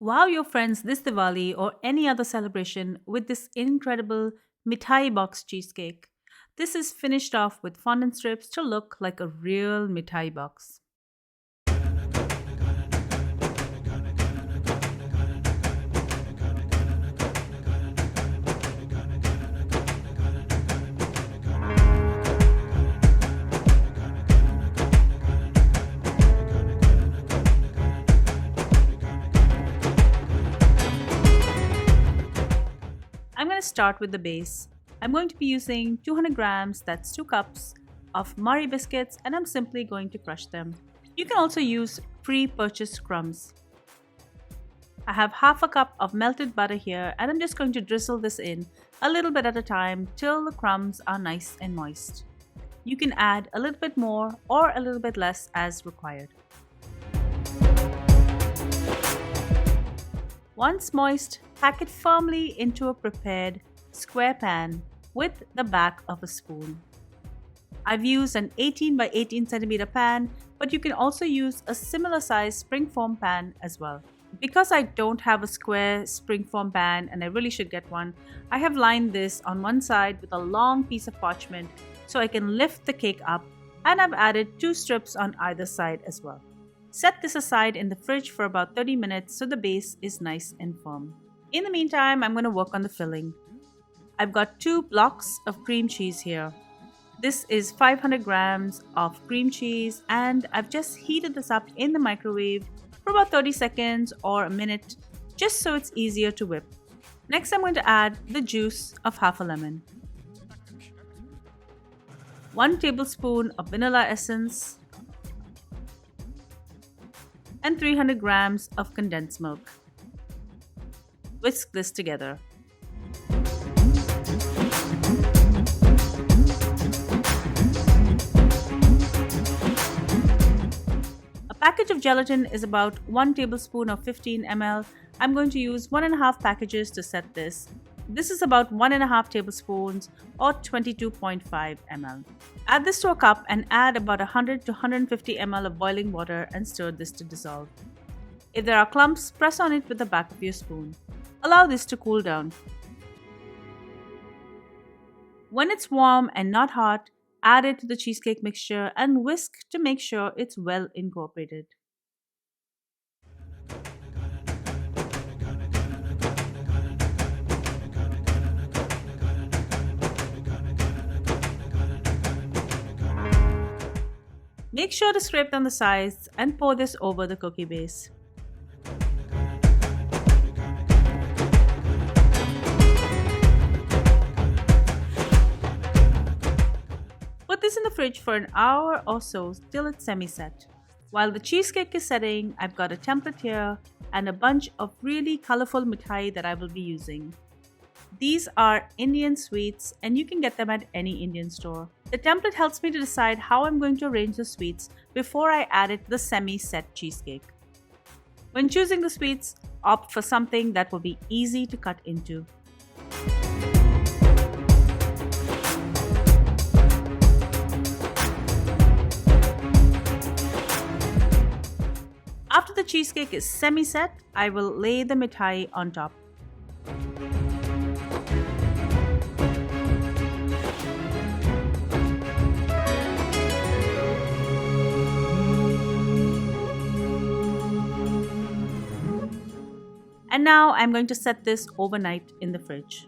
Wow your friends this Diwali or any other celebration with this incredible Mithai box cheesecake. This is finished off with fondant strips to look like a real Mithai box. I'm going to start with the base. I'm going to be using 200 grams, that's 2 cups, of Murray biscuits, and I'm simply going to crush them. You can also use pre-purchased crumbs. I have half a cup of melted butter here, and I'm just going to drizzle this in a little bit at a time till the crumbs are nice and moist. You can add a little bit more or a little bit less as required. Once moist, pack it firmly into a prepared square pan with the back of a spoon. I've used an 18 by 18 centimeter pan, but you can also use a similar size springform pan as well. Because I don't have a square springform pan and I really should get one, I have lined this on one side with a long piece of parchment so I can lift the cake up, and I've added 2 strips on either side as well. Set this aside in the fridge for about 30 minutes so the base is nice and firm. In the meantime, I'm going to work on the filling. I've got 2 blocks of cream cheese here. This is 500 grams of cream cheese, and I've just heated this up in the microwave for about 30 seconds or a minute just so it's easier to whip. Next, I'm going to add the juice of half a lemon, 1 tablespoon of vanilla essence, and 300 grams of condensed milk. Whisk this together. A package of gelatin is about 1 tablespoon of 15 ml. I'm going to use 1.5 packages to set this. This is about 1.5 tablespoons or 22.5 ml. Add this to a cup and add about 100 to 150 ml of boiling water and stir this to dissolve. If there are clumps, press on it with the back of your spoon. Allow this to cool down. When it's warm and not hot, add it to the cheesecake mixture and whisk to make sure it's well incorporated. Make sure to scrape down the sides and pour this over the cookie base. Put this in the fridge for an hour or so till it's semi-set. While the cheesecake is setting, I've got a template here and a bunch of really colorful mithai that I will be using. These are Indian sweets and you can get them at any Indian store. The template helps me to decide how I'm going to arrange the sweets before I add it to the semi-set cheesecake. When choosing the sweets, opt for something that will be easy to cut into. After the cheesecake is semi-set, I will lay the mithai on top. And now I'm going to set this overnight in the fridge.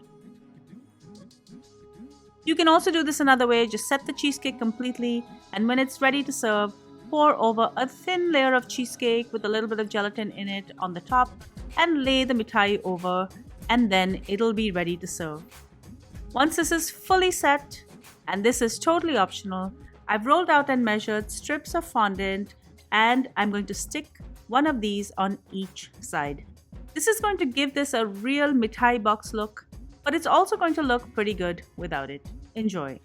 You can also do this another way, just set the cheesecake completely, and when it's ready to serve, pour over a thin layer of cheesecake with a little bit of gelatin in it on the top and lay the mithai over, and then it'll be ready to serve. Once this is fully set, and this is totally optional, I've rolled out and measured strips of fondant, and I'm going to stick one of these on each side. This is going to give this a real mithai box look, but it's also going to look pretty good without it. Enjoy.